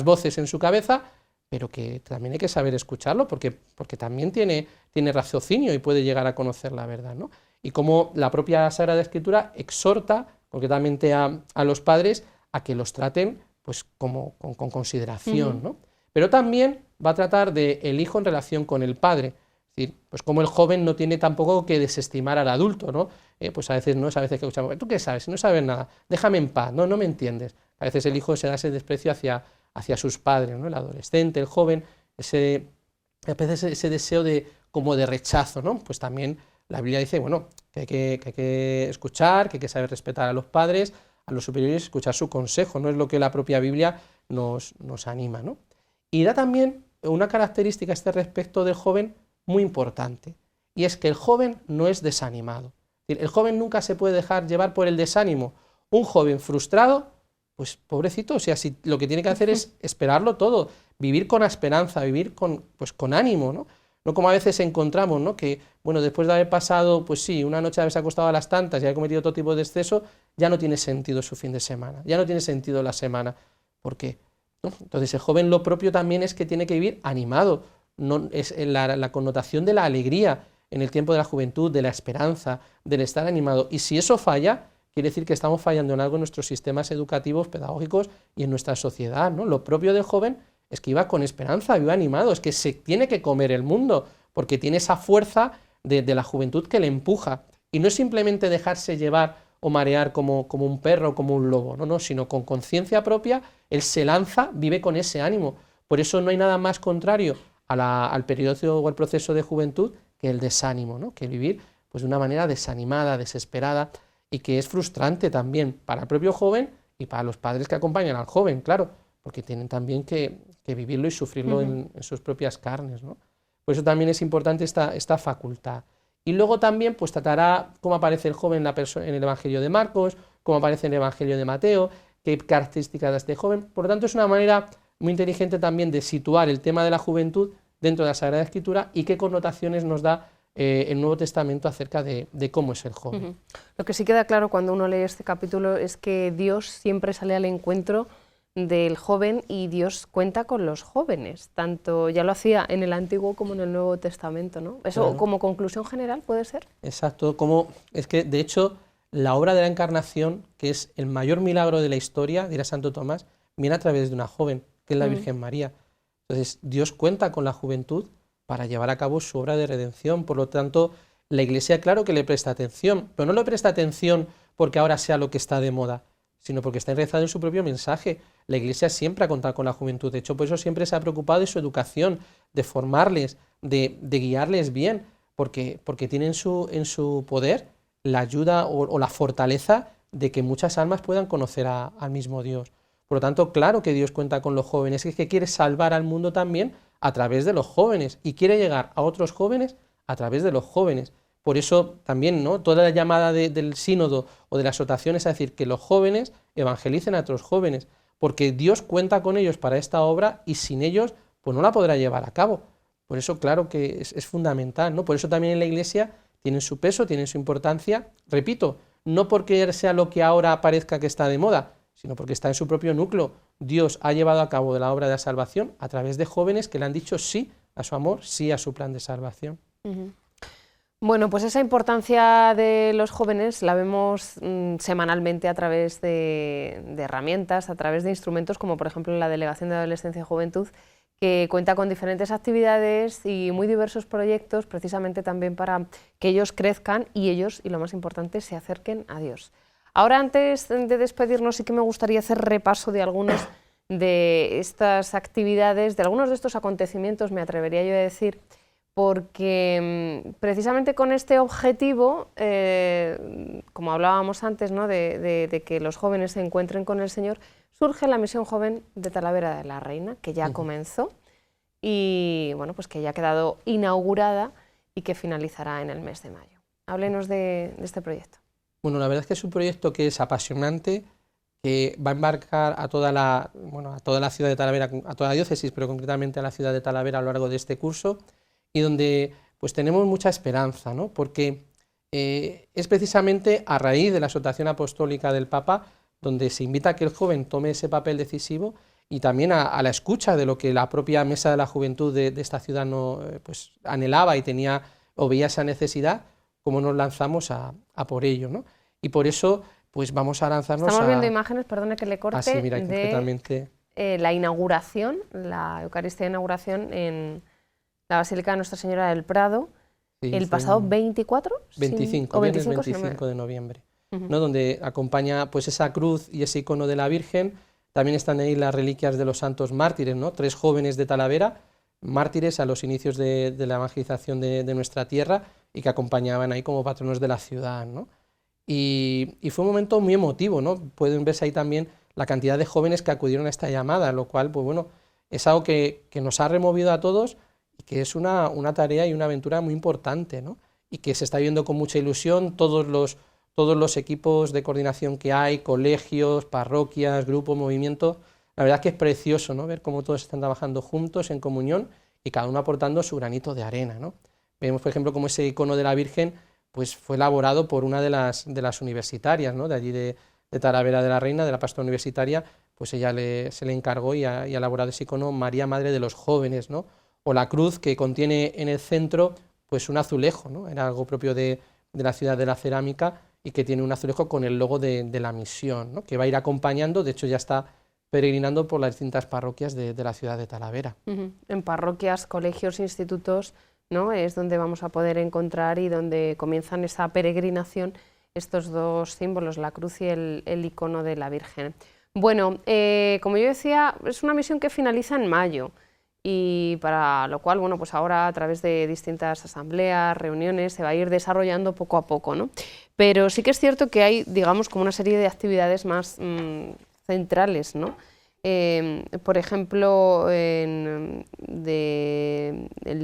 voces en su cabeza, pero que también hay que saber escucharlo, porque también tiene raciocinio y puede llegar a conocer la verdad, ¿no? Y como la propia Sagrada Escritura exhorta concretamente a los padres a que los traten pues con consideración, ¿no? Pero también va a tratar del hijo en relación con el padre. Es decir, pues como el joven no tiene tampoco que desestimar al adulto, ¿no? Pues a veces que escuchamos, ¿tú qué sabes? Si no sabes nada, déjame en paz, no me entiendes. A veces el hijo se da ese desprecio hacia sus padres, ¿no? El adolescente, el joven, a veces ese deseo como de rechazo, ¿no? Pues también la Biblia dice, bueno, que hay que escuchar, que hay que saber respetar a los padres, a los superiores, escuchar su consejo, ¿no? Es lo que la propia Biblia nos anima, ¿no? Y da también una característica a este respecto del joven muy importante, y es que el joven no es desanimado. Es decir, el joven nunca se puede dejar llevar por el desánimo. Un joven frustrado, pues pobrecito, o sea, si lo que tiene que hacer es esperarlo todo, vivir con esperanza, vivir con ánimo, ¿no? No como a veces encontramos, ¿no? Que, bueno, después de haber pasado, pues sí, una noche de haberse acostado a las tantas y haber cometido todo tipo de exceso, ya no tiene sentido su fin de semana, ya no tiene sentido la semana. ¿Por qué? ¿No? Entonces el joven lo propio también es que tiene que vivir animado, no, es la connotación de la alegría en el tiempo de la juventud, de la esperanza, del estar animado. Y si eso falla, quiere decir que estamos fallando en algo en nuestros sistemas educativos, pedagógicos y en nuestra sociedad, ¿no? Lo propio del joven es que iba con esperanza, iba animado, es que se tiene que comer el mundo, porque tiene esa fuerza de la juventud que le empuja. Y no es simplemente dejarse llevar o marear como un perro, como un lobo, no, sino con conciencia propia, él se lanza, vive con ese ánimo. Por eso no hay nada más contrario al periodo o al proceso de juventud que el desánimo, ¿no? Que vivir pues, de una manera desanimada, desesperada, y que es frustrante también para el propio joven y para los padres que acompañan al joven, claro, porque tienen también que vivirlo y sufrirlo en sus propias carnes, ¿no? Por eso también es importante esta facultad. Y luego también pues tratará cómo aparece el joven en el Evangelio de Marcos, cómo aparece en el Evangelio de Mateo, qué características da este joven. Por lo tanto, es una manera muy inteligente también de situar el tema de la juventud dentro de la Sagrada Escritura y qué connotaciones nos da el Nuevo Testamento acerca de cómo es el joven. Lo que sí queda claro cuando uno lee este capítulo es que Dios siempre sale al encuentro del joven y Dios cuenta con los jóvenes, tanto ya lo hacía en el Antiguo como en el Nuevo Testamento, ¿no? Eso claro. Como conclusión general puede ser. Exacto, es que de hecho la obra de la Encarnación, que es el mayor milagro de la historia, dirá Santo Tomás, viene a través de una joven, que es la Virgen María. Entonces Dios cuenta con la juventud para llevar a cabo su obra de redención, por lo tanto la Iglesia claro que le presta atención, pero no le presta atención porque ahora sea lo que está de moda, sino porque está enraizado en su propio mensaje. La Iglesia siempre ha contado con la juventud, de hecho por eso siempre se ha preocupado de su educación, de formarles, de guiarles bien, porque tienen en su poder la ayuda o la fortaleza de que muchas almas puedan conocer al mismo Dios. Por lo tanto, claro que Dios cuenta con los jóvenes, es que quiere salvar al mundo también a través de los jóvenes y quiere llegar a otros jóvenes a través de los jóvenes. Por eso también, ¿no?, toda la llamada del sínodo o de la exhortación es a decir que los jóvenes evangelicen a otros jóvenes, porque Dios cuenta con ellos para esta obra y sin ellos pues no la podrá llevar a cabo. Por eso, claro que es fundamental, ¿no? Por eso también en la Iglesia tienen su peso, tienen su importancia. Repito, no porque sea lo que ahora parezca que está de moda, sino porque está en su propio núcleo. Dios ha llevado a cabo de la obra de la salvación a través de jóvenes que le han dicho sí a su amor, sí a su plan de salvación. Bueno, pues esa importancia de los jóvenes la vemos semanalmente a través de herramientas, a través de instrumentos, como por ejemplo la Delegación de Adolescencia y Juventud, que cuenta con diferentes actividades y muy diversos proyectos, precisamente también para que ellos crezcan y ellos, y lo más importante, se acerquen a Dios. Ahora, antes de despedirnos, sí que me gustaría hacer repaso de algunos de estas actividades, de algunos de estos acontecimientos, me atrevería yo a decir, porque precisamente con este objetivo, como hablábamos antes, ¿no?, de que los jóvenes se encuentren con el Señor, surge la Misión Joven de Talavera de la Reina, que ya comenzó y bueno, pues que ya ha quedado inaugurada y que finalizará en el mes de mayo. Háblenos de este proyecto. Bueno, la verdad es que es un proyecto que es apasionante, que va a embarcar a toda la ciudad de Talavera, a toda la diócesis, pero concretamente a la ciudad de Talavera a lo largo de este curso, y donde pues tenemos mucha esperanza, ¿no? Porque es precisamente a raíz de la exhortación apostólica del Papa donde se invita a que el joven tome ese papel decisivo y también a la escucha de lo que la propia Mesa de la Juventud de esta ciudad pues anhelaba y tenía o veía esa necesidad, como nos lanzamos a por ello, ¿no? Y por eso pues vamos a lanzarnos Estamos viendo imágenes, perdone que le corte, sí, mira, concretamente la inauguración, la Eucaristía de inauguración en la Basílica de Nuestra Señora del Prado, sí, el pasado 24 25, o viernes 25 de noviembre, ¿no?, donde acompaña pues esa cruz y ese icono de la Virgen. También están ahí las reliquias de los santos mártires, ¿no?, 3 jóvenes de Talavera, mártires a los inicios de la evangelización de nuestra tierra y que acompañaban ahí como patronos de la ciudad, ¿no? Y fue un momento muy emotivo, ¿no? Pueden verse ahí también la cantidad de jóvenes que acudieron a esta llamada, lo cual, pues bueno, es algo que nos ha removido a todos y que es una tarea y una aventura muy importante, ¿no? Y que se está viendo con mucha ilusión todos los equipos de coordinación que hay, colegios, parroquias, grupos, movimientos. La verdad es que es precioso, ¿no?, ver cómo todos están trabajando juntos en comunión y cada uno aportando su granito de arena, ¿no? Vemos, por ejemplo, cómo ese icono de la Virgen pues fue elaborado por una de las universitarias, ¿no?, de allí de Talavera de la Reina, de la pastora universitaria, pues ella se le encargó y ha elaborado ese icono María, Madre de los Jóvenes, ¿no? O la cruz que contiene en el centro pues un azulejo, ¿no? Era algo propio de la ciudad de la cerámica y que tiene un azulejo con el logo de la misión, ¿no?, que va a ir acompañando, de hecho ya está peregrinando por las distintas parroquias de la ciudad de Talavera. En parroquias, colegios, institutos, ¿no?, es donde vamos a poder encontrar y donde comienzan esa peregrinación estos 2 símbolos, la cruz y el icono de la Virgen. Bueno, como yo decía, es una misión que finaliza en mayo y para lo cual, bueno, pues ahora a través de distintas asambleas, reuniones, se va a ir desarrollando poco a poco, ¿no? Pero sí que es cierto que hay, digamos, como una serie de actividades más centrales, ¿no? Por ejemplo, el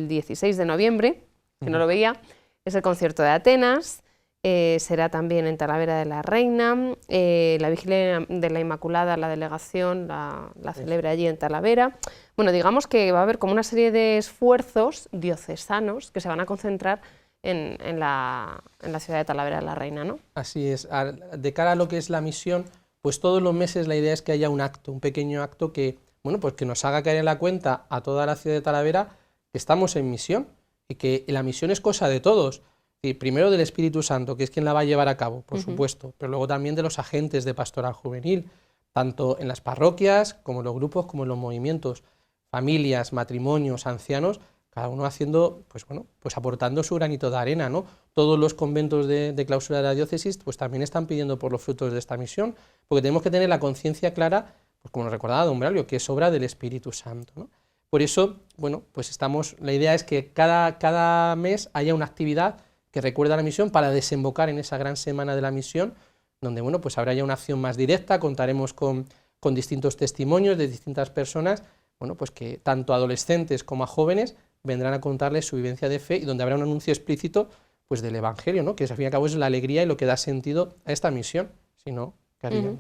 16 de noviembre, que no lo veía, es el concierto de Atenas, será también en Talavera de la Reina, la Vigilia de la Inmaculada, la delegación la celebra allí en Talavera. Bueno, digamos que va a haber como una serie de esfuerzos diocesanos que se van a concentrar en la ciudad de Talavera de la Reina, ¿no? Así es, de cara a lo que es la misión, pues todos los meses la idea es que haya un acto, un pequeño acto que, bueno, pues que nos haga caer en la cuenta a toda la ciudad de Talavera que estamos en misión y que la misión es cosa de todos. Y primero del Espíritu Santo, que es quien la va a llevar a cabo, por supuesto, pero luego también de los agentes de pastoral juvenil, tanto en las parroquias como en los grupos, como en los movimientos, familias, matrimonios, ancianos, cada uno haciendo, pues bueno, pues aportando su granito de arena, ¿no? Todos los conventos de clausura de la diócesis pues también están pidiendo por los frutos de esta misión, porque tenemos que tener la conciencia clara, pues como nos recordaba don Braulio, que es obra del Espíritu Santo, ¿no? Por eso, bueno, pues la idea es que cada mes haya una actividad que recuerda la misión para desembocar en esa gran semana de la misión, donde, bueno, pues habrá ya una acción más directa, contaremos con distintos testimonios de distintas personas, bueno, pues que tanto adolescentes como a jóvenes vendrán a contarles su vivencia de fe y donde habrá un anuncio explícito pues del Evangelio, ¿no? Que al fin y al cabo es la alegría y lo que da sentido a esta misión, si no, ¿qué haríamos?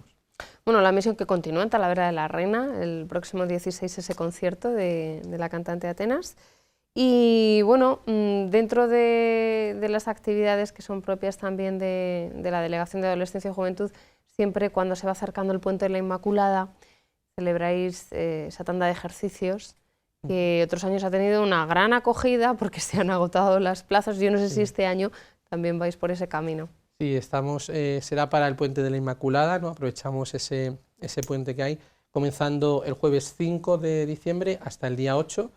Bueno, la misión que continúa en Talavera de la Reina, el próximo 16 ese concierto de la cantante Atenas. Y bueno, dentro de las actividades que son propias también de la Delegación de Adolescencia y Juventud, siempre cuando se va acercando el Puente de la Inmaculada, celebráis esa tanda de ejercicios que otros años ha tenido una gran acogida porque se han agotado las plazas. Yo no sé si este año también vais por ese camino. Sí, será para el Puente de la Inmaculada, ¿no? Aprovechamos ese puente que hay, comenzando el jueves 5 de diciembre hasta el día 8,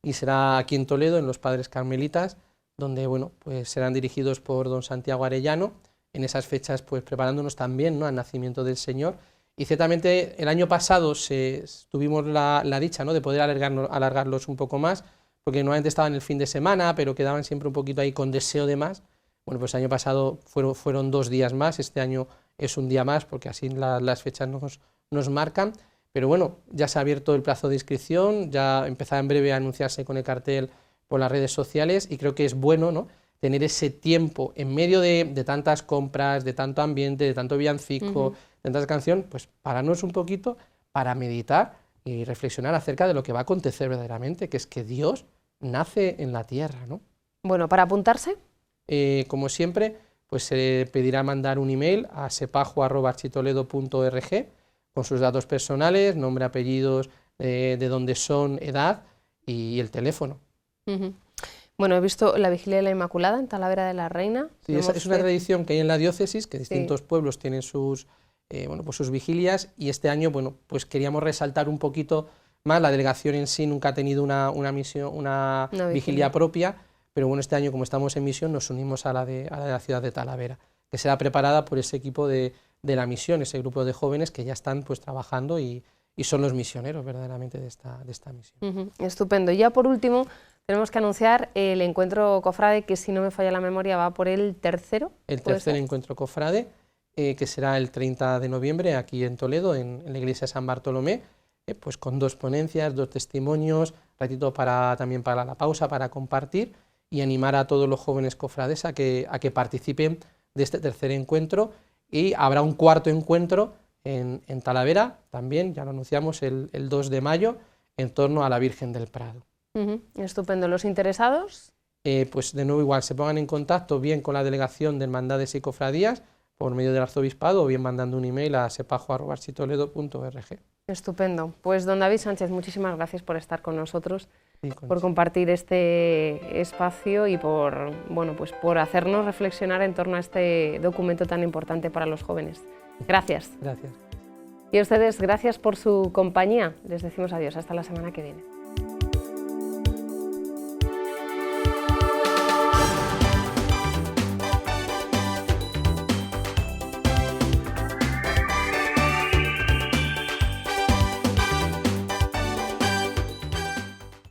y será aquí en Toledo, en los Padres Carmelitas, donde, bueno, pues serán dirigidos por don Santiago Arellano, en esas fechas pues preparándonos también, ¿no?, al nacimiento del Señor. Y ciertamente el año pasado tuvimos la dicha, ¿no?, de poder alargarlos un poco más, porque normalmente estaban el fin de semana, pero quedaban siempre un poquito ahí con deseo de más. Bueno, pues el año pasado fueron 2 días más, este año es un día más, porque así las fechas nos marcan. Pero bueno, ya se ha abierto el plazo de inscripción, ya empezará en breve a anunciarse con el cartel por las redes sociales, y creo que es bueno, ¿no?, tener ese tiempo en medio de tantas compras, de tanto ambiente, de tanto villancico, de tanta canción, pues pararnos un poquito para meditar y reflexionar acerca de lo que va a acontecer verdaderamente, que es que Dios nace en la tierra, ¿no? Bueno, para apuntarse, como siempre, pues se pedirá mandar un email a sepajo@architoledo.org con sus datos personales, nombre, apellidos, de dónde son, edad y el teléfono. Bueno, he visto la Vigilia de la Inmaculada en Talavera de la Reina. Sí, es una tradición que hay en la diócesis, que distintos pueblos tienen sus vigilias, y este año, bueno, pues queríamos resaltar un poquito más. La delegación en sí nunca ha tenido una vigilia propia, pero bueno, este año, como estamos en misión, nos unimos a la de la ciudad de Talavera, que será preparada por ese equipo de la misión, ese grupo de jóvenes que ya están pues trabajando y son los misioneros verdaderamente de esta misión. Estupendo. Y ya por último, tenemos que anunciar el encuentro cofrade, que si no me falla la memoria va por el tercero. El tercer encuentro cofrade, que será el 30 de noviembre aquí en Toledo, en la iglesia de San Bartolomé, pues con 2 ponencias, 2 testimonios, ratito también para la pausa, para compartir y animar a todos los jóvenes cofrades a que participen de este tercer encuentro. Y habrá un cuarto encuentro en Talavera, también, ya lo anunciamos, el 2 de mayo, en torno a la Virgen del Prado. Estupendo. ¿Los interesados? Pues de nuevo igual, se pongan en contacto bien con la Delegación de Hermandades y Cofradías por medio del Arzobispado, o bien mandando un email a sepajo@architoledo.org. Estupendo. Pues don David Sánchez, muchísimas gracias por estar con nosotros, por compartir este espacio y por hacernos reflexionar en torno a este documento tan importante para los jóvenes. Gracias. Gracias. Y a ustedes, gracias por su compañía. Les decimos adiós, hasta la semana que viene.